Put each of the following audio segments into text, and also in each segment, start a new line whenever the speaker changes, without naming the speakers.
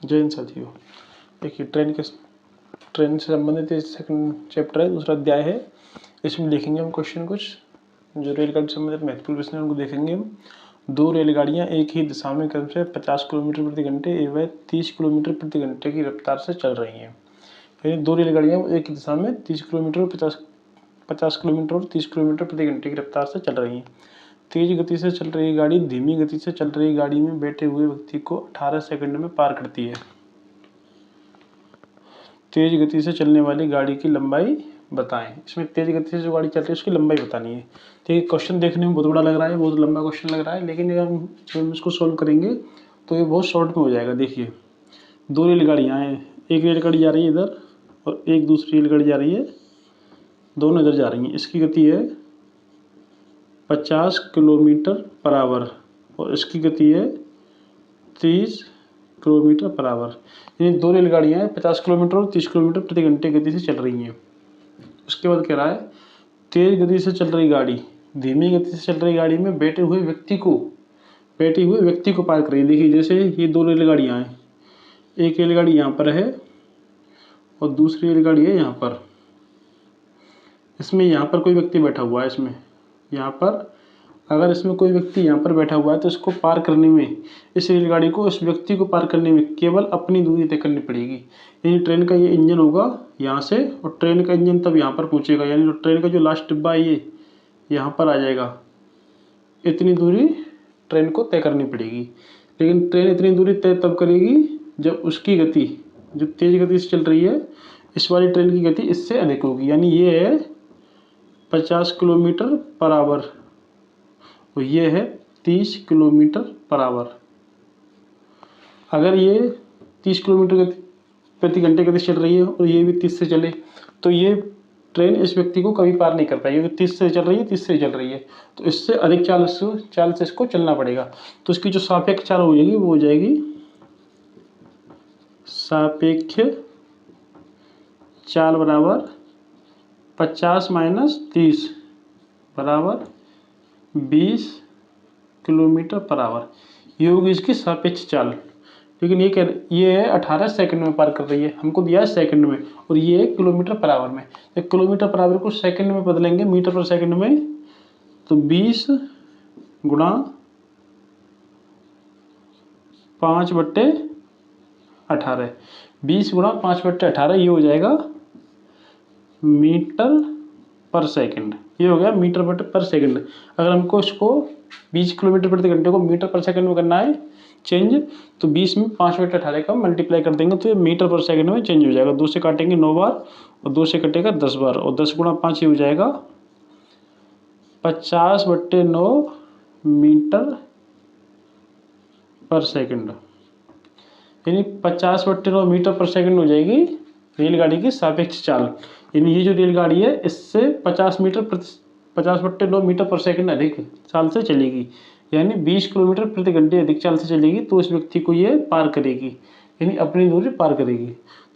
जय हिंद साथियों। देखिए ट्रेन से संबंधित ये सेकंड चैप्टर है, दूसरा अध्याय है। इसमें देखेंगे हम क्वेश्चन कुछ जो रेलगाड़ी से संबंधित महत्वपूर्ण प्रश्न है उनको देखेंगे हम। दो रेलगाड़ियां एक ही दिशा में क्रम से 50 किलोमीटर प्रति घंटे एवं 30 किलोमीटर प्रति घंटे की रफ्तार से चल रही हैं। यानी दो रेलगाड़ियां एक ही दिशा में 30 किलोमीटर 50 किलोमीटर और 30 किलोमीटर प्रति घंटे की रफ्तार से चल रही हैं। तेज गति से चल रही गाड़ी धीमी गति से चल रही गाड़ी में बैठे हुए व्यक्ति को 18 सेकंड में पार करती है। तेज गति से चलने वाली गाड़ी की लंबाई बताएं। इसमें तेज गति से जो गाड़ी चल रही है उसकी लंबाई बतानी है। तो ये क्वेश्चन देखने में बहुत बड़ा लग रहा है, बहुत लंबा क्वेश्चन लग रहा है, लेकिन जब हम इसको सोल्व करेंगे तो ये बहुत शॉर्ट में हो जाएगा। देखिए दो रेलगाड़ियाँ हैं, एक रेलगाड़ी जा रही है इधर और एक दूसरी रेलगाड़ी जा रही है, दोनों इधर जा रही हैं। इसकी गति है 50 किलोमीटर पर आवर और इसकी गति है 30 किलोमीटर पर आवर। यानी दो रेलगाड़ियाँ 50 किलोमीटर और 30 किलोमीटर प्रति घंटे गति से चल रही हैं। उसके बाद कह रहा है तेज गति से चल रही गाड़ी धीमी गति से चल रही गाड़ी में बैठे हुए व्यक्ति को पार कर रही है। देखिए जैसे ये दो रेलगाड़ियाँ हैं, एक रेलगाड़ी यहाँ पर है और दूसरी रेलगाड़ी है यहाँ पर। इसमें यहाँ पर कोई व्यक्ति बैठा हुआ है, इसमें यहाँ पर अगर इसमें कोई व्यक्ति यहाँ पर बैठा हुआ है तो इसको पार करने में, इस रेलगाड़ी को इस व्यक्ति को पार करने में केवल अपनी दूरी तय करनी पड़ेगी। यानी ट्रेन का ये इंजन होगा यहाँ से और ट्रेन का इंजन तब यहाँ पर पहुँचेगा, यानी ट्रेन का जो लास्ट डिब्बा है ये यहाँ पर आ जाएगा। इतनी दूरी ट्रेन को तय करनी पड़ेगी, लेकिन ट्रेन इतनी दूरी तय तब करेगी जब उसकी गति जो तेज़ गति से चल रही है इस वाली ट्रेन की गति इससे अधिक होगी। यानी ये है 50 किलोमीटर पर आवर और ये है 30 किलोमीटर पर आवर। अगर ये 30 किलोमीटर प्रति घंटे गति चल रही है और ये भी 30 से चले तो ये ट्रेन इस व्यक्ति को कभी पार नहीं कर पाएगी, क्योंकि 30 से चल रही है, 30 से चल रही है, तो इससे अधिक चाल से इसको चलना पड़ेगा। तो इसकी जो सापेक्ष चाल हो जाएगी वो हो जाएगी सापेक्ष चाल बराबर 50 माइनस 30 बराबर 20 किलोमीटर पर आवर। ये होगी इसकी सापेक्ष चाल। लेकिन ये है 18 सेकंड में पार कर रही है, हमको दिया है सेकंड में, और ये है किलोमीटर पर आवर में। तो किलोमीटर पर आवर को सेकंड में बदलेंगे मीटर पर सेकंड में, तो 20 गुणा 5/18, 20 गुणा 5/18 ये हो जाएगा मीटर पर सेकंड। ये हो गया मीटर पर सेकंड। अगर हमको इसको 20 किलोमीटर प्रति घंटे को मीटर पर सेकंड में करना है चेंज, तो 20 में 5/18 का मल्टीप्लाई कर देंगे तो ये मीटर पर सेकंड में चेंज हो जाएगा। 2 से काटेंगे 9 बार और 2 से कटेगा 10 बार, और 10 गुणा 5 ये हो जाएगा 50/9 मीटर पर सेकंड। यानी 50/9 मीटर पर सेकंड हो जाएगी रेलगाड़ी की सापेक्ष चाल। यानी ये जो रेलगाड़ी है इससे 50/9 मीटर पर सेकंड अधिक चाल से चलेगी, यानी 20 किलोमीटर प्रति घंटे अधिक चाल से चलेगी, तो इस व्यक्ति को ये पार करेगी, यानी अपनी दूरी पार करेगी।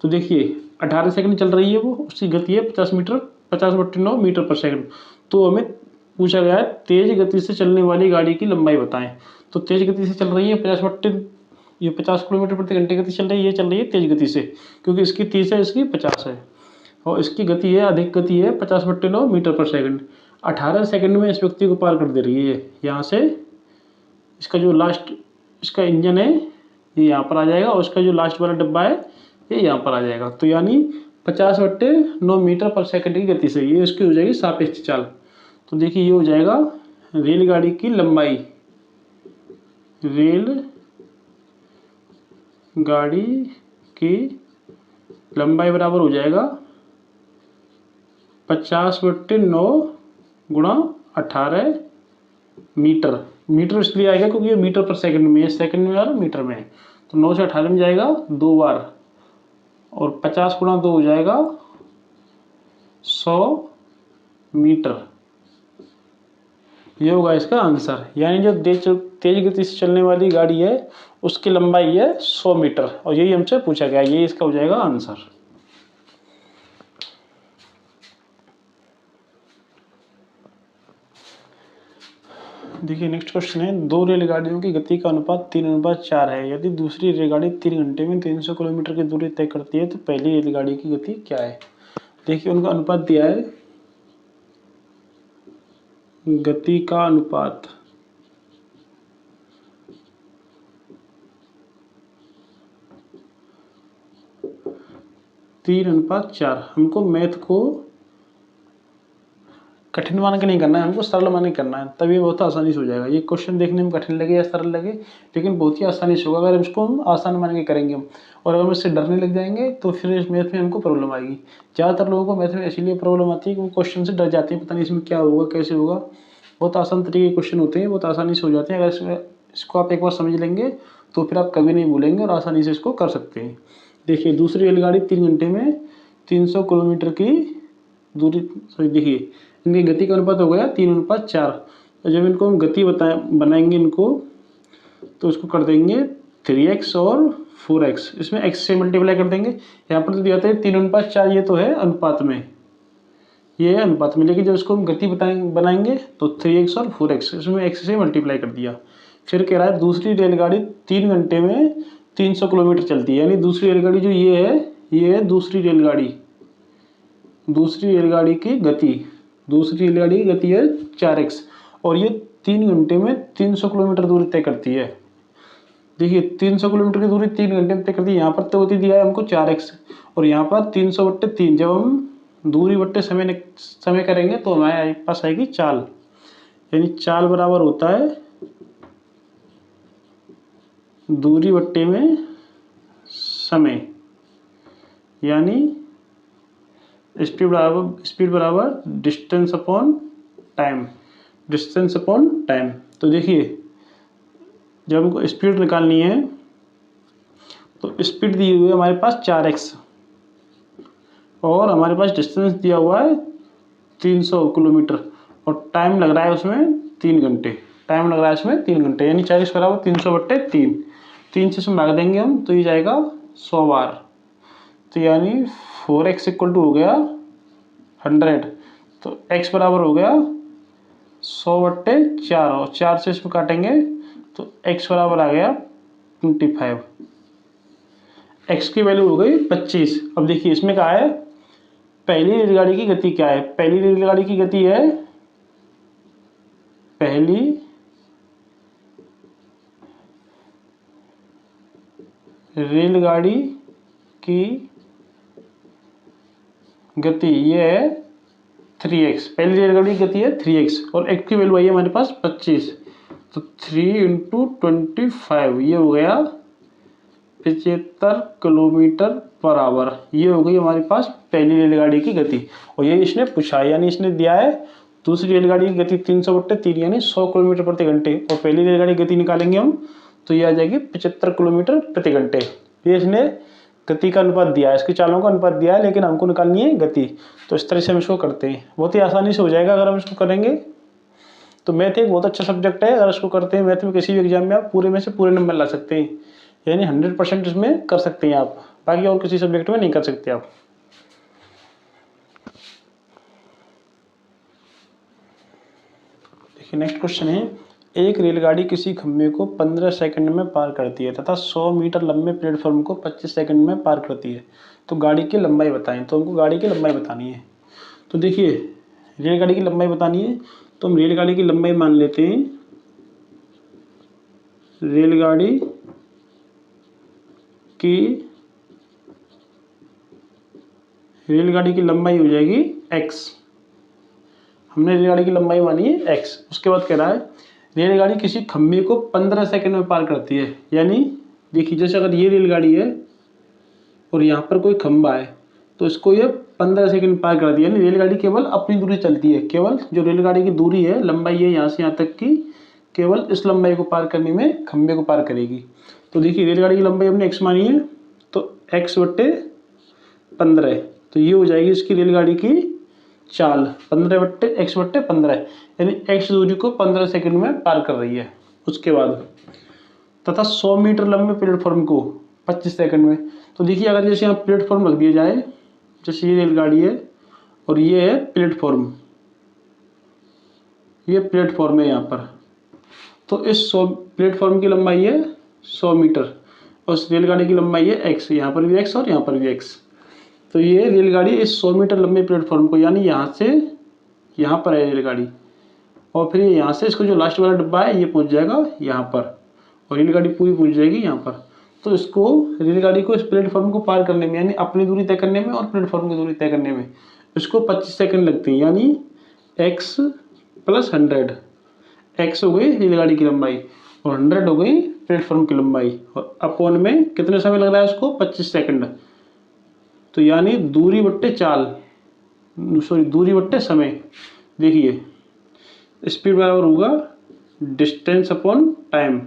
तो देखिए 18 सेकंड चल रही है वो, उसकी गति है 50/9 मीटर पर सेकंड। तो हमें पूछा गया है तेज गति से चलने वाली गाड़ी की लंबाई बताएं। तो तेज गति से चल रही है 50 किलोमीटर प्रति घंटे गति चल रही है, ये चल रही है तेज गति से, क्योंकि इसकी 30 है इसकी 50 है, और इसकी गति है अधिक गति है 50/9 मीटर पर सेकंड। 18 सेकंड में इस व्यक्ति को पार कर दे रही है। यहाँ से इसका जो लास्ट इसका इंजन है ये यहाँ पर आ जाएगा और इसका जो लास्ट वाला डब्बा है ये यहाँ पर आ जाएगा। तो यानी 50/9 मीटर पर सेकंड की गति से ये इसकी हो जाएगी सापेक्ष चाल। तो देखिए ये हो जाएगा रेलगाड़ी की लंबाई, रेलगाड़ी की लंबाई बराबर हो जाएगा 50/9 गुणा 18 मीटर। मीटर इसलिए आएगा क्योंकि ये मीटर पर सेकंड में है, सेकंड में और मीटर में है। तो 9 से 18 में जाएगा 2 बार, और 50 गुणा 2 हो जाएगा 100 मीटर। ये होगा इसका आंसर। यानी जो तेज गति से चलने वाली गाड़ी है उसकी लंबाई है 100 मीटर, और यही हमसे पूछा गया, ये इसका हो जाएगा आंसर। देखिए नेक्स्ट क्वेश्चन है, दो रेलगाड़ियों की गति का अनुपात 3:4 है। यदि दूसरी रेलगाड़ी 3 घंटे में 300 किलोमीटर की दूरी तय करती है तो पहली रेलगाड़ी की गति क्या है। देखिए उनका अनुपात दिया है, गति का अनुपात 3:4। हमको मैथ को कठिन मान के नहीं करना है, हमको सरल मान के करना है, तभी बहुत आसानी से हो जाएगा। ये क्वेश्चन देखने में कठिन लगे या सरल लगे, लेकिन बहुत ही आसानी से होगा अगर इसको हम आसान मान के करेंगे हम। और अगर हम इससे डरने लग जाएंगे तो फिर इस मैथ में हमको प्रॉब्लम आएगी। ज़्यादातर लोगों को मैथ में इसीलिए प्रॉब्लम आती है कि वो क्वेश्चन से डर जाते हैं, पता नहीं इसमें क्या होगा कैसे होगा। बहुत आसान तरीके के क्वेश्चन होते हैं, बहुत आसानी से हो जाते हैं। अगर इसको आप एक बार समझ लेंगे तो फिर आप कभी नहीं भूलेंगे और आसानी से इसको कर सकते हैं। देखिए दूसरी रेलगाड़ी 3 घंटे में 300 किलोमीटर की दूरी, सॉरी देखिए इनकी गति का अनुपात हो गया 3:4। तो जब इनको हम गति बनाएंगे इनको, तो इसको कर देंगे 3x और 4x, इसमें x से मल्टीप्लाई कर देंगे। यहाँ पर तो दिया था 3:4, ये तो है अनुपात में, ये है अनुपात में, लेकिन जब इसको हम गति बनाएंगे तो 3x और 4x, इसमें x से मल्टीप्लाई कर दिया। फिर कह रहा है दूसरी रेलगाड़ी 3 घंटे में 300 किलोमीटर चलती है, यानी दूसरी रेलगाड़ी जो ये है दूसरी रेलगाड़ी की गति, दूसरी रेलगाड़ी की गति है 4x और ये 3 घंटे में 300 किलोमीटर दूरी तय करती है। देखिए 300 किलोमीटर की दूरी 3 घंटे में तय करती है। यहाँ पर तो होती दिया है हमको 4x और यहाँ पर 300/3। जब हम दूरी बट्टे समय करेंगे तो हमारे पास आएगी चाल, यानी चाल बराबर होता है दूरी बट्टे में समय, यानी स्पीड बराबर डिस्टेंस अपॉन टाइम, तो देखिए जब हमको स्पीड निकालनी है तो स्पीड दी हुई है हमारे पास 4x और हमारे पास डिस्टेंस दिया हुआ है 300 किलोमीटर और टाइम लग रहा है उसमें 3 घंटे, यानी 40 बराबर 300/3। 3 से इसमें भाग देंगे हम तो ये जाएगा 100 बार, तो यानी 4x इक्वल टू हो गया 100, तो x बराबर हो गया 100/4 और 4 से इसमें काटेंगे तो x बराबर आ गया 25। x की वैल्यू हो गई 25। अब देखिए इसमें क्या है, पहली रेलगाड़ी की गति क्या है। पहली रेलगाड़ी की गति है, पहली रेलगाड़ी की गति ये है 3x, पहली रेलगाड़ी की गति है 3x और x की वैल्यू आई है हमारे पास 25, तो 3 × 25 ये हो गया 75 किलोमीटर पर आवर। ये हो गई हमारे पास पहली रेलगाड़ी की गति और ये इसने पूछा है, यानी इसने दिया है दूसरी रेलगाड़ी की गति 300/3 यानी 100 किलोमीटर प्रति घंटे और पहली रेलगाड़ी की गति निकालेंगे हम तो ये आ जाएगी 75 किलोमीटर प्रति घंटे। ये इसने गति का अनुपात दिया है, इसकी चालों का अनुपात दिया है, लेकिन हमको निकालनी है गति। तो इस तरह से हम इसको करते हैं, बहुत ही आसानी से हो जाएगा अगर हम इसको करेंगे। तो मैथ एक बहुत अच्छा सब्जेक्ट है, अगर इसको करते हैं मैथ में किसी भी एग्जाम में आप पूरे में से पूरे नंबर ला सकते हैं, यानी 100% इसमें कर सकते हैं आप, बाकी और किसी सब्जेक्ट में नहीं कर सकते आप। देखिए नेक्स्ट क्वेश्चन है, एक रेलगाड़ी किसी खंभे को 15 सेकंड में पार करती है तथा 100 मीटर लंबे प्लेटफॉर्म को 25 सेकंड में पार करती है, तो गाड़ी की लंबाई बताएं। तो हमको गाड़ी की लंबाई बतानी है। तो देखिए रेलगाड़ी की लंबाई बतानी है तो हम रेलगाड़ी की लंबाई मान लेते हैं, रेलगाड़ी की लंबाई हो जाएगी x। हमने रेलगाड़ी की लंबाई मानी है x। उसके बाद कह रहा है रेलगाड़ी किसी खंभे को 15 सेकंड में पार करती है, यानी देखिए जैसे अगर ये रेलगाड़ी है और यहाँ पर कोई खंभा है तो इसको ये 15 सेकंड पार कर दिया, यानी रेलगाड़ी केवल अपनी दूरी चलती है, केवल जो रेलगाड़ी की दूरी है लंबाई है यहाँ से यहाँ तक की, केवल इस लंबाई को पार करने में खंभे को पार करेगी। तो देखिए रेलगाड़ी की लंबाई हमने x मानी है तो x/15, तो ये हो जाएगी इसकी रेलगाड़ी की चाल 15/x/15, यानी x दूरी को 15 सेकंड में पार कर रही है। उसके बाद तथा 100 मीटर लंबे प्लेटफॉर्म को 25 सेकंड में। तो देखिए अगर जैसे यहाँ प्लेटफॉर्म रख दिया जाए, जैसे ये रेलगाड़ी है और ये है प्लेटफॉर्म, ये प्लेटफॉर्म है यहाँ पर, तो इस 100 प्लेटफॉर्म की लंबाई है 100 मीटर और उस रेलगाड़ी की लंबाई है x, यहाँ पर भी x और यहाँ पर भी x। तो ये रेलगाड़ी इस 100 मीटर लंबे प्लेटफॉर्म को, यानी यहाँ से यहाँ पर है रेलगाड़ी, और फिर यहाँ से इसको जो लास्ट वाला डब्बा है ये पहुँच जाएगा यहाँ पर, और रेलगाड़ी पूरी पहुँच जाएगी यहाँ पर। तो इसको रेलगाड़ी को इस प्लेटफॉर्म को पार करने में, यानी अपनी दूरी तय करने में और प्लेटफॉर्म की दूरी तय करने में इसको 25 सेकंड लगते हैं, यानी x + 100। x हो गई रेलगाड़ी की लंबाई और 100 हो गई प्लेटफॉर्म की लंबाई, और अपॉन में कितने समय लग रहा है उसको 25 सेकंड। तो यानी दूरी बट्टे चाल, सॉरी दूरी बट्टे समय। देखिए स्पीड बराबर होगा डिस्टेंस अपॉन टाइम,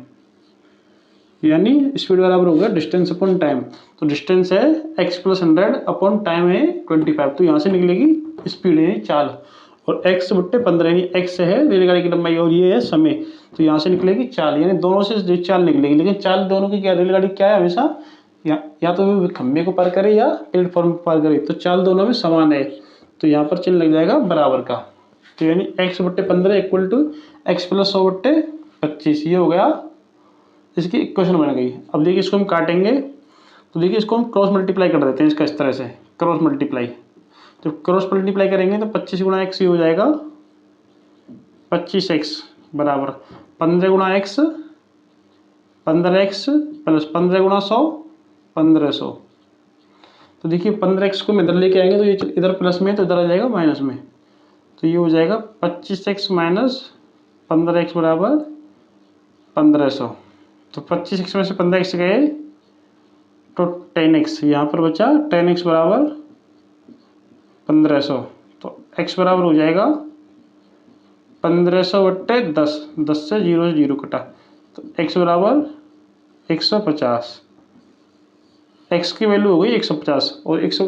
यानी स्पीड बराबर होगा डिस्टेंस अपॉन टाइम। तो डिस्टेंस है x + 100 अपॉन टाइम है 25। तो यहाँ से निकलेगी स्पीड यानी चाल, और x बट्टे 15 यानी x है रेलगाड़ी की लंबाई और ये है समय। तो यहाँ से निकलेगी चाल, यानी दोनों से चाल निकलेगी। लेकिन चाल दोनों की क्या, रेलगाड़ी क्या है हमेशा या तो वो खंभे को पार करे या प्लेटफॉर्म को पार करे, तो चाल दोनों में समान है। तो यहाँ पर चिन्ह लग जाएगा बराबर का। तो यानी x बट्टे 15 = x + 100 बट्टे 25, ये हो गया इसकी इक्वेशन बन गई। अब देखिए इसको हम काटेंगे, तो देखिए इसको हम क्रॉस मल्टीप्लाई कर देते हैं इसका, इस तरह से क्रॉस मल्टीप्लाई। तो क्रॉस मल्टीप्लाई करेंगे तो 25 × x ये हो जाएगा 25x बराबर 15 × x 15x + 15 × 100 1500। तो देखिए 15x को हम इधर लेके आएंगे तो ये इधर प्लस में है तो इधर आ जाएगा माइनस में। तो ये हो जाएगा 25x - 15x बराबर 1500। तो 25x में से 15x गए तो 10x, यहाँ पर बचा 10x बराबर 1500। तो x बराबर हो जाएगा 1500 बट्टे 10, 10 से 0 कटा, तो x बराबर 150। x की वैल्यू हो गई 150 और x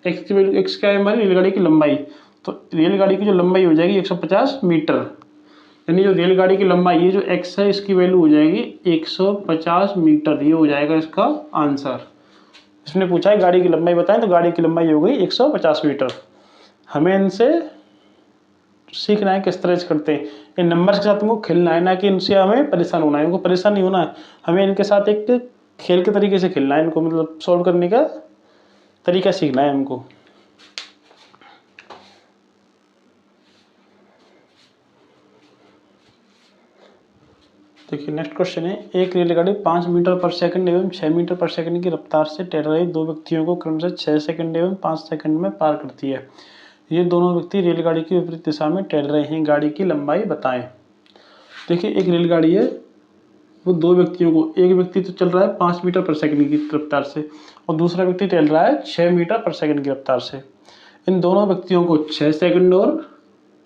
की वैल्यू, x क्या है हमारी रेलगाड़ी की लंबाई। तो रेलगाड़ी की जो लंबाई हो जाएगी 150 मीटर, यानी जो रेलगाड़ी की लंबाई ये जो x है इसकी वैल्यू हो जाएगी 150 मीटर। ये हो जाएगा इसका आंसर। इसने पूछा है गाड़ी की लंबाई बताएं, तो गाड़ी की लंबाई हो गई 150 मीटर। हमें इनसे सीखना है किस तरह से करते हैं, इन नंबर्स के साथ हमको खेलना है, ना कि इनसे हमें परेशान होना है। इनको परेशान नहीं होना है, हमें इनके साथ एक खेल के तरीके से खेलना है, इनको मतलब सॉल्व करने का तरीका सीखना है हमको। देखिए नेक्स्ट क्वेश्चन है, एक रेलगाड़ी 5 मीटर पर सेकंड एवं 6 मीटर पर सेकंड की रफ्तार से टहल रही दो व्यक्तियों को क्रमशः 6 सेकंड एवं 5 सेकंड में पार करती है। ये दोनों व्यक्ति रेलगाड़ी की विपरीत दिशा में टहल रहे हैं, गाड़ी की लंबाई बताएं। देखिए एक रेलगाड़ी है, वो दो व्यक्तियों को, एक व्यक्ति तो चल रहा है 5 मीटर पर सेकंड की रफ्तार से और दूसरा व्यक्ति टहल रहा है 6 मीटर पर सेकंड की रफ्तार से। इन दोनों व्यक्तियों को 6 सेकंड और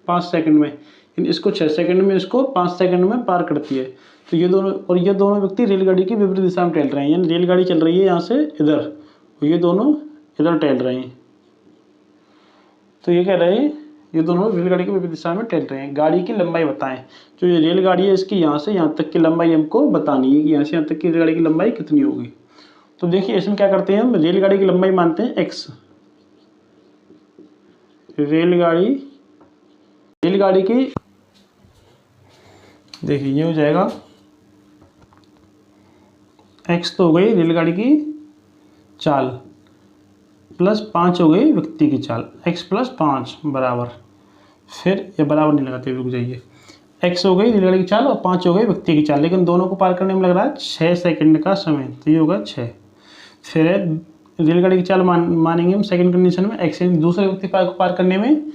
5 सेकंड में, इसको 6 सेकंड में, इसको 5 सेकंड में पार करती है। तो ये दोनों व्यक्ति रेलगाड़ी की विपरीत दिशा में टहल रहे हैं, यानी रेलगाड़ी चल रही है यहाँ से इधर और ये दोनों इधर टहल रहे हैं। तो ये कह रहे हैं ये दोनों रेलगाड़ी की विपरीत दिशा में टहल रहे हैं, गाड़ी की लंबाई बताएं। जो ये रेलगाड़ी है इसकी यहाँ से यहाँ तक की लंबाई हमको बतानी है कि यहाँ से यहाँ तक की रेलगाड़ी की लंबाई कितनी होगी। तो देखिए इसमें क्या करते हैं, हम रेलगाड़ी की लंबाई मानते हैं x। रेलगाड़ी की देखिए ये हो जाएगा x तो हो गई रेलगाड़ी की चाल प्लस 5 हो गई व्यक्ति की चाल, x + 5 बराबर, फिर ये बराबर नहीं लगाते, रुक जाइए, x हो गई रेलगाड़ी की चाल और 5 हो गई व्यक्ति की चाल, लेकिन दोनों को पार करने में लग रहा है 6 सेकंड का समय, तो ये होगा 6। फिर रेलगाड़ी की चाल मानेंगे हम सेकंड कंडीशन में x, दूसरे व्यक्ति को पार करने में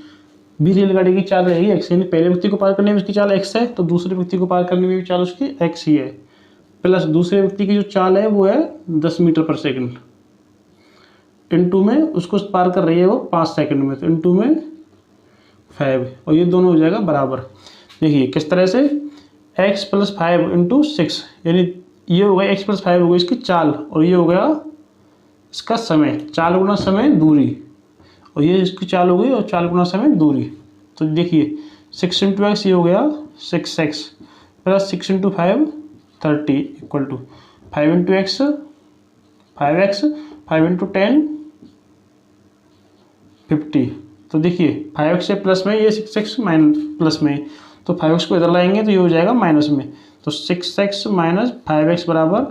भी रेलगाड़ी की चाल रहेगी x, यानी पहले व्यक्ति को पार करने में उसकी चाल x है तो दूसरे व्यक्ति को पार करने में भी चाल उसकी x ही है, प्लस दूसरे व्यक्ति की जो चाल है वो है 10 मीटर पर सेकंड, इनटू में उसको पार कर रही है वो 5 सेकंड में, तो इनटू में 5 और ये दोनों हो जाएगा बराबर। देखिए किस तरह से x + 5 × 6, यानी ये हो गया x + 5 हो गई इसकी चाल और ये हो गया इसका समय, चाल गुना समय दूरी, और ये इसकी चाल हो गई और चाल गुना समय दूरी। तो देखिए 6 × x ये हो गया 6x plus 6 × 5 30 equal to 5 × x 5x 5 × 10 50। तो देखिए 5x से प्लस में, ये 6x माइनस प्लस में, तो 5x को इधर लाएंगे तो ये हो जाएगा माइनस में, तो 6x माइनस 5x बराबर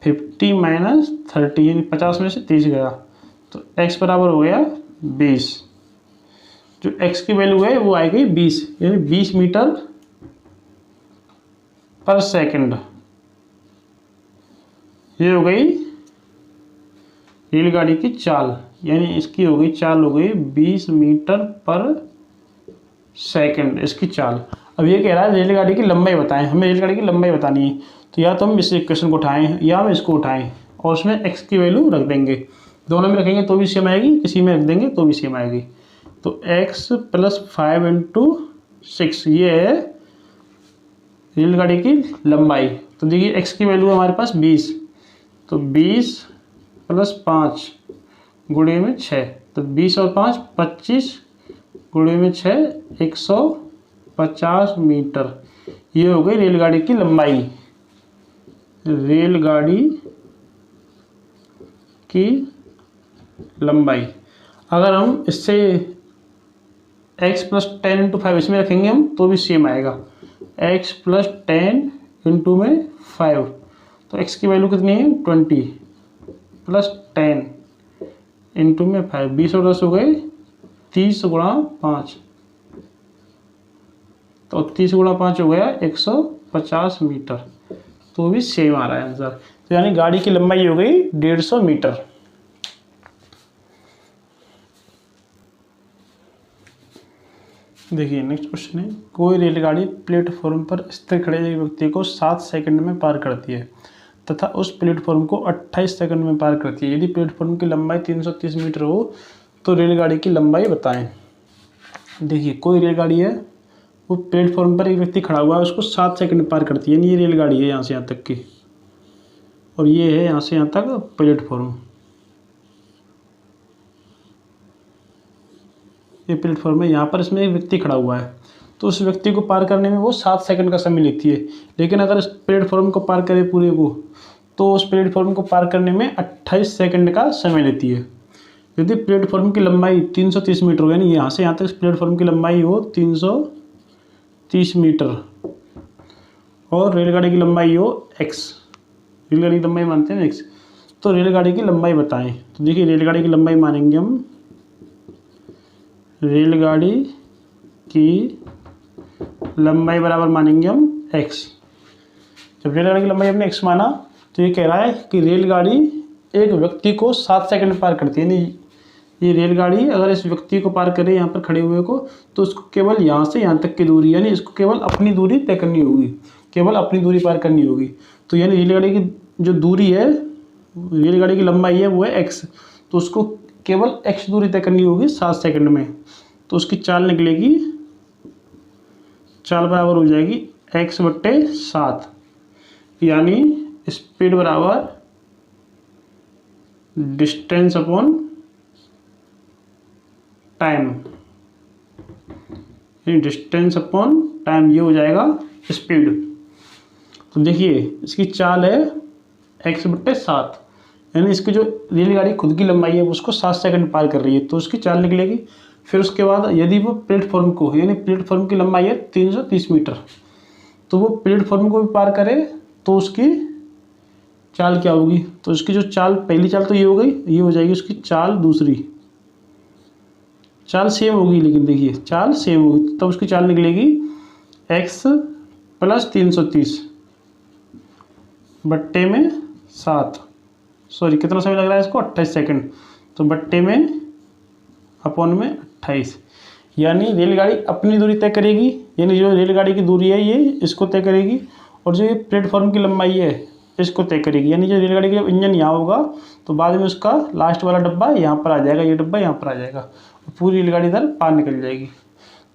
50 माइनस 30, यानी 50 में से 30 गया, तो x बराबर हो गया 20। जो x की वैल्यू है वो आएगी 20, यानी 20 मीटर पर सेकंड। ये हो गई रेलगाड़ी की चाल, यानी इसकी हो गई चाल हो गई 20 मीटर पर सेकंड, इसकी चाल। अब ये कह रहा है रेलगाड़ी की लंबाई बताएं, हमें रेलगाड़ी की लंबाई बतानी है। तो या तो हम इस इक्वेशन को उठाएं या हम इसको उठाएं और उसमें x की वैल्यू रख देंगे। दोनों में रखेंगे तो भी सेम आएगी, किसी में रख देंगे तो भी सेम आएगी। तो x प्लस 5 इंटू 6 ये है रेलगाड़ी की लंबाई। तो देखिए x की वैल्यू है हमारे पास 20, तो 20 प्लस 5 गुणे में 6, तो 20 और 5 25 गुणे में 6 150 मीटर। ये हो गई रेलगाड़ी की लंबाई। रेलगाड़ी की लंबाई अगर हम इससे x प्लस 10 इंटू 5 इसमें रखेंगे हम तो भी सेम आएगा। x प्लस 10 इंटू में 5, तो x की वैल्यू कितनी है 20 प्लस 10 इंटू में 5, 20 और 10 हो गए 30 गुणा 5, तो 30 गुणा 5 हो गया 150 मीटर, तो भी सेम आ रहा है आंसर। तो यानी गाड़ी की लंबाई हो गई 150 मीटर। देखिए नेक्स्ट क्वेश्चन है, कोई रेलगाड़ी प्लेटफॉर्म पर स्थिर खड़े एक व्यक्ति को 7 सेकंड में पार करती है तथा उस प्लेटफॉर्म को 28 सेकंड में पार करती है। यदि प्लेटफॉर्म की लंबाई 330 मीटर हो तो रेलगाड़ी की लंबाई बताएं। देखिए कोई रेलगाड़ी है, वो प्लेटफॉर्म पर एक व्यक्ति खड़ा हुआ है, उसको 7 सेकंड में पार करती है, यानी ये रेलगाड़ी है यहाँ से यहाँ तक की, और ये है यहाँ से यहाँ तक प्लेटफॉर्म। ये प्लेटफॉर्म है, यहाँ पर इसमें एक व्यक्ति खड़ा हुआ है, तो उस व्यक्ति को पार करने में वो 7 सेकंड का समय लेती है। लेकिन अगर इस प्लेटफॉर्म को पार करे पूरे को, तो उस प्लेटफॉर्म को पार करने में 28 सेकंड का समय लेती है। यदि प्लेटफॉर्म की लंबाई 330 मीटर हो, यानी यहाँ से यहाँ तक प्लेटफॉर्म की लंबाई हो 330 मीटर और रेलगाड़ी की लंबाई हो x, रेलगाड़ी की लंबाई मानते हैं x, तो रेलगाड़ी की लंबाई बताएं। तो देखिए रेलगाड़ी की लंबाई मानेंगे हम, रेलगाड़ी की लंबाई बराबर मानेंगे हम x। जब रेलगाड़ी की लंबाई हमने x माना तो ये कह रहा है कि रेलगाड़ी एक व्यक्ति को 7 सेकंड में पार करती है, यानी ये रेलगाड़ी अगर इस व्यक्ति को पार करे यहाँ पर खड़े हुए को, तो उसको केवल यहाँ से यहाँ तक की दूरी, यानी इसको केवल अपनी दूरी तय करनी होगी, केवल अपनी दूरी पार करनी होगी। तो यानी रेलगाड़ी की जो दूरी है, रेलगाड़ी की लंबाई है वो है x, तो उसको केवल x दूरी तय करनी होगी 7 सेकंड में। तो उसकी चाल निकलेगी, चाल बराबर हो जाएगी x बट्टे 7, यानी स्पीड बराबर distance upon time, distance upon time, ये हो जाएगा स्पीड। तो देखिए इसकी चाल है x बट्टे 7, यानी इसकी जो रेलगाड़ी खुद की लंबाई है उसको 7 सेकंड पार कर रही है, तो उसकी चाल निकलेगी। फिर उसके बाद यदि वो प्लेटफॉर्म को, यानी प्लेटफॉर्म की लंबाई है 330 मीटर, तो वो प्लेटफॉर्म को भी पार करे तो उसकी चाल क्या होगी। तो उसकी जो चाल, पहली चाल तो ये हो गई, ये हो जाएगी उसकी चाल, दूसरी चाल सेम होगी, लेकिन देखिए चाल सेम होगी, तब उसकी चाल निकलेगी x प्लस 330 बट्टे में 7, सॉरी कितना समय लग रहा है इसको 28 सेकंड, तो बट्टे में अपॉन में 28, यानी रेलगाड़ी अपनी दूरी तय करेगी, यानी जो रेलगाड़ी की दूरी है ये इसको तय करेगी, और जो ये प्लेटफॉर्म की लंबाई है इसको तय करेगी। यानी जो रेलगाड़ी का इंजन यहाँ होगा तो बाद में उसका लास्ट वाला डब्बा यहाँ पर आ जाएगा, ये डब्बा यहाँ पर आ जाएगा, पूरी रेलगाड़ी इधर पार निकल जाएगी।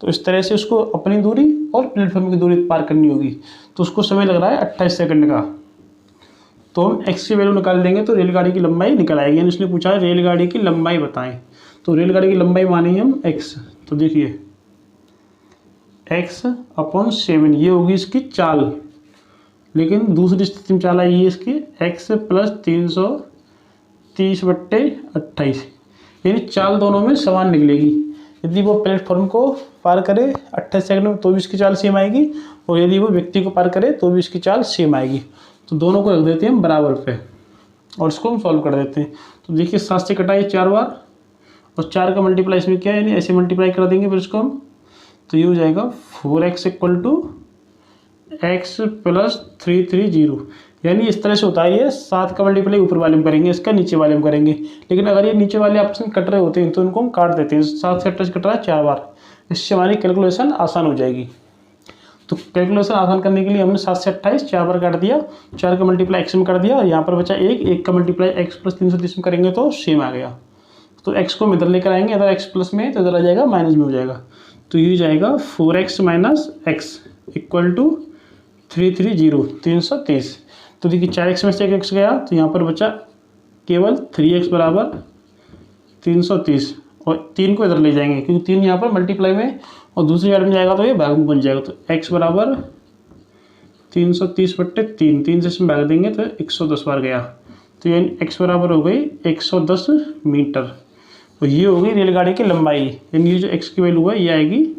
तो इस तरह से उसको अपनी दूरी और प्लेटफॉर्म की दूरी पार करनी होगी, तो उसको समय लग रहा है 28 सेकंड का। तो हम x की वैल्यू निकाल देंगे तो रेलगाड़ी की लंबाई निकल आएगी। यानी उसने पूछा है रेलगाड़ी की लंबाई बताएं, तो रेलगाड़ी की लंबाई मानेंगे हम x। तो देखिए x अपॉन 7 ये होगी इसकी चाल, लेकिन दूसरी स्थिति में चाल आई है इसकी x प्लस 330 बट्टे 28, यानी चाल दोनों में समान निकलेगी। यदि वो प्लेटफॉर्म को पार करे 28 सेकंड में तो भी इसकी चाल सेम आएगी, और यदि वो व्यक्ति को पार करे तो भी इसकी चाल सेम आएगी। तो दोनों को रख देते हैं हम बराबर पे और इसको हम सॉल्व कर देते हैं। तो देखिए 7 से कटाइए 4 बार, और 4 का मल्टीप्लाई इसमें क्या है, यानी ऐसे मल्टीप्लाई कर देंगे फिर इसको हम। तो ये हो जाएगा 4x = x + 330, यानी इस तरह से होता है ये। 7 का मल्टीप्लाई ऊपर वाले में करेंगे, इसका नीचे वाले में करेंगे। लेकिन अगर ये नीचे वाले आपस में कट रहे होते हैं तो इनको हम काट देते हैं। 7 से 28 कट रहा है 4 बार, इससे हमारी कैलकुलेशन आसान हो जाएगी। तो कैलकुलेशन आसान करने के लिए हमने 7 से 28 4 बार काट दिया, 4 का मल्टीप्लाई x में कर दिया, और यहाँ पर बचा 1 का मल्टीप्लाई x + 330 में करेंगे तो सेम आ गया। तो x को हम इधर लेकर आएंगे, अगर x प्लस में तो इधर आ जाएगा माइनस में हो जाएगा। तो ये जाएगा 4x - x = 330। तो देखिए 4x में से 1 x गया, तो यहाँ पर बचा केवल 3x = 330, और 3 को इधर ले जाएंगे क्योंकि 3 यहाँ पर मल्टीप्लाई में और दूसरी साइड में जाएगा तो ये भाग में बन जाएगा। तो x = 330/3, 3 से इसमें भाग देंगे तो 110 बार गया। तो ये x बराबर हो गई 110 मीटर। तो ये हो गई रेलगाड़ी की लंबाई, यानी ये जो x की वैल्यू है ये आएगी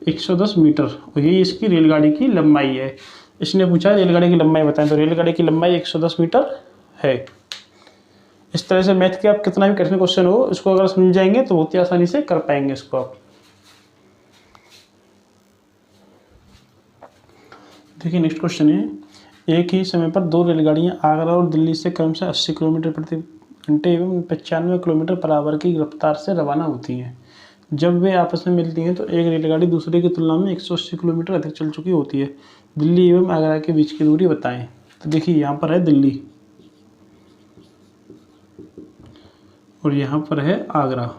110 मीटर, और ये इसकी रेलगाड़ी की लंबाई है। इसने पूछा रेलगाड़ी की लंबाई बताएं, तो रेलगाड़ी की लंबाई 110 मीटर है। इस तरह से मैथ के आप कितना भी कठिन क्वेश्चन हो, इसको अगर समझ जाएंगे तो बहुत ही आसानी से कर पाएंगे इसको आप। देखिए नेक्स्ट क्वेश्चन है, एक ही समय पर 2 रेलगाड़ियां आगरा और दिल्ली से क्रमशः 80 किलोमीटर प्रति घंटे एवं 95 किलोमीटर पर आवर की रफ्तार से रवाना होती हैं। जब वे आपस में मिलती हैं तो एक रेलगाड़ी दूसरे की तुलना में 180 किलोमीटर अधिक चल चुकी होती है। दिल्ली एवं आगरा के बीच की दूरी बताएं। तो देखिए यहाँ पर है दिल्ली और यहाँ पर है आगरा।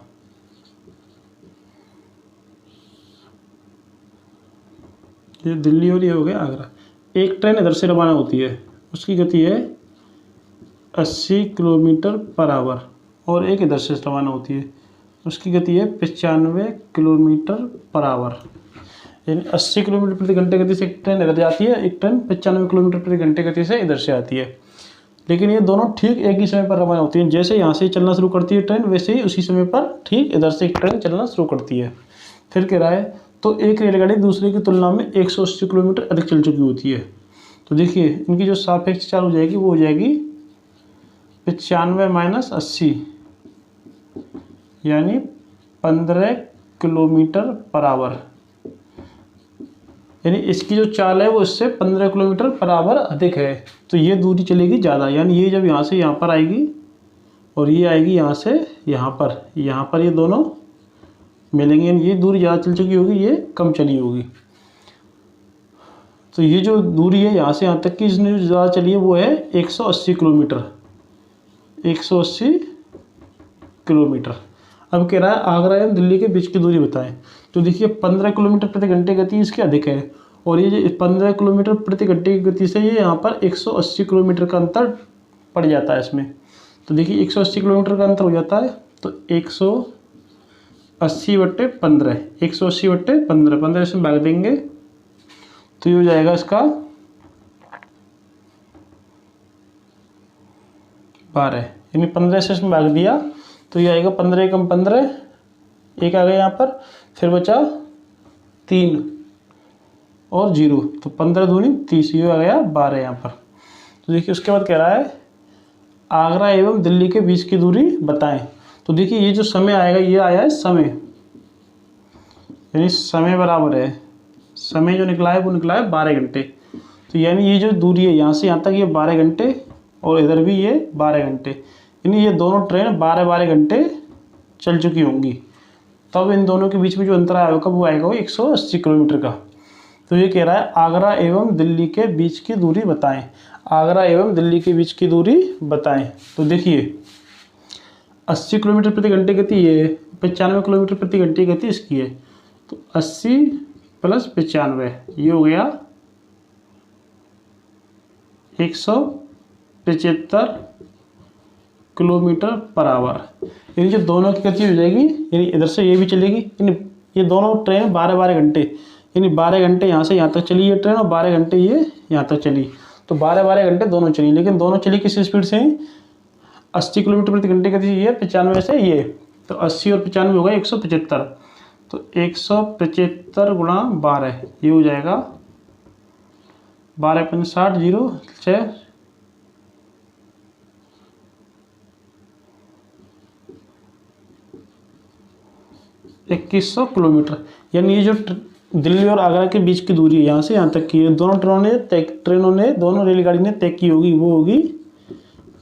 ये दिल्ली और ये हो गया आगरा। एक ट्रेन इधर से रवाना होती है, उसकी गति है 80 किलोमीटर पर आवर, और एक इधर से रवाना होती है, उसकी गति है 95 किलोमीटर पर आवर। यानी 80 किलोमीटर प्रति घंटे गति से एक ट्रेन इधर जाती है, एक ट्रेन 95 किलोमीटर प्रति घंटे गति से इधर से आती है। लेकिन ये दोनों ठीक एक ही समय पर रवाना होती हैं। जैसे यहाँ से चलना शुरू करती है ट्रेन, वैसे ही उसी समय पर ठीक इधर से एक ट्रेन चलना शुरू करती है। फिर कह रहा है तो एक रेलगाड़ी दूसरे की तुलना में 180 किलोमीटर अधिक चल चुकी होती है। तो देखिए इनकी जो सापेक्ष चाल हो जाएगी वो हो जाएगी 95 - 80, यानी 15 किलोमीटर पर आवर। यानी इसकी जो चाल है वो इससे 15 किलोमीटर पर आवर अधिक है, तो ये दूरी चलेगी ज़्यादा। यानी ये जब यहाँ से यहाँ पर आएगी और ये आएगी यहाँ से यहाँ पर ये दोनों मिलेंगे, ये दूरी ज़्यादा चल चुकी होगी, ये कम चली होगी। तो ये जो दूरी है यहाँ से यहाँ तक की, इसने जो ज़्यादा चली है वो है 180 किलोमीटर, 180 किलोमीटर। अब कह रहा है आगरा एवं दिल्ली के बीच की दूरी बताएं। तो देखिए 15 किलोमीटर प्रति घंटे गति इसकी अधिक है, और ये जो 15 किलोमीटर प्रति घंटे की गति से ये यहाँ पर 180 किलोमीटर का अंतर पड़ जाता है इसमें। तो देखिए 180 किलोमीटर का अंतर हो जाता है, तो 180/15, 180/15, 15 इसमें भाग देंगे तो ये हो जाएगा इसका 12, यानी 15 से इसमें भाग दिया तो ये आएगा 15 कम 15, एक आ गया यहाँ पर, फिर बचा 3 और 0, तो 15 दूनी 30, ये आ गया 12 यहाँ पर। तो देखिए उसके बाद कह रहा है आगरा एवं दिल्ली के बीच की दूरी बताएं। तो देखिए ये जो समय आएगा ये आया है समय, यानी समय बराबर है, समय जो निकला है वो निकला है 12 घंटे। तो यानी ये जो दूरी है यहाँ से यहाँ तक ये 12 घंटे, और इधर भी ये 12 घंटे, यानी ये दोनों ट्रेन 12-12 घंटे चल चुकी होंगी। तब इन दोनों के बीच में जो अंतर आया होगा वो आएगा 180 किलोमीटर का। तो ये कह रहा है आगरा एवं दिल्ली के बीच की दूरी बताएं। आगरा एवं दिल्ली के बीच की दूरी बताएं। तो देखिए 80 किलोमीटर प्रति घंटे गति ये है, 95 किलोमीटर प्रति घंटे गति इसकी है, तो 80 + 95 ये हो गया 175 किलोमीटर पर आवर। यानी जो दोनों की गति हो जाएगी, यानी इधर से ये भी चलेगी, यानी ये दोनों ट्रेन 12-12 घंटे, यानी 12 घंटे यहाँ से यहाँ तक चली ये ट्रेन और 12 घंटे ये यहाँ तक चली, तो 12-12 घंटे दोनों चली। लेकिन दोनों चली किस स्पीड से, 80 किलोमीटर प्रति घंटे गति ये 95 से ये, तो 80 और 95 होगा 175। तो 175 गुणा 12 ये हो जाएगा 12 पंच 60 जीरो 6 2100 किलोमीटर। यानी ये जो दिल्ली और आगरा के बीच की दूरी है यहाँ से यहाँ तक की है, दोनों दोनों रेलगाड़ी ने तय की होगी, वो होगी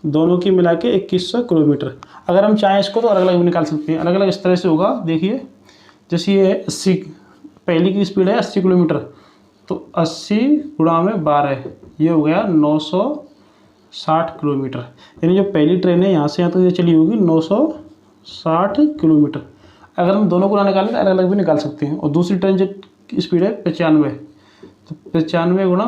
दोनों की मिला के 2100 किलोमीटर। अगर हम चाहें इसको तो अलग अलग भी निकाल सकते हैं। अलग अलग इस तरह से होगा, देखिए जैसे ये 80, पहली की स्पीड है 80 किलोमीटर, तो 80 गुणा में 12 ये हो गया 960 किलोमीटर। यानी जो पहली ट्रेन है यहाँ से यहाँ तक ये चली होगी 960 किलोमीटर। अगर हम दोनों को ना निकालें तो अलग अलग भी निकाल सकते हैं। और दूसरी ट्रेन जो स्पीड है 95, तो 95 गुणा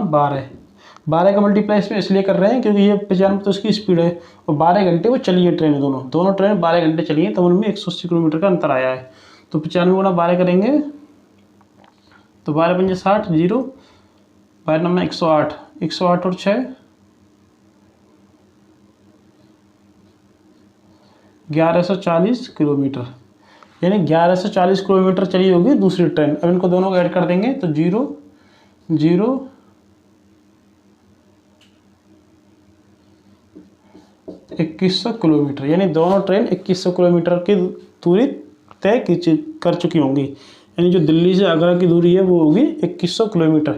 12 का मल्टीप्लाई इसमें इसलिए कर रहे हैं क्योंकि ये 95 तो उसकी स्पीड है और 12 घंटे वो चली है ट्रेन, दोनों ट्रेन 12 घंटे चली है, तब उनमें 180 किलोमीटर का अंतर आया है। तो 95 गुणा 12 करेंगे तो 12 पंजे 60 जीरो 12 नंबर 108, 108 और 6 1140 किलोमीटर। यानी 1140 किलोमीटर चली होगी दूसरी ट्रेन। अब इनको दोनों को ऐड कर देंगे तो 0 0 2100 किलोमीटर। यानी दोनों ट्रेन 2100 किलोमीटर की दूरी तय कर चुकी होंगी। यानी जो दिल्ली से आगरा की दूरी है वो होगी 2100 किलोमीटर।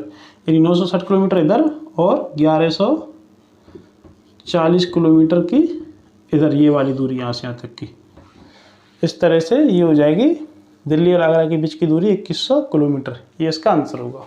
यानी 960 किलोमीटर इधर और 1140 किलोमीटर की इधर, ये वाली दूरी यहाँ से यहाँ तक की। इस तरह से ये हो जाएगी दिल्ली और आगरा के बीच की दूरी 2100 किलोमीटर। ये इसका आंसर होगा।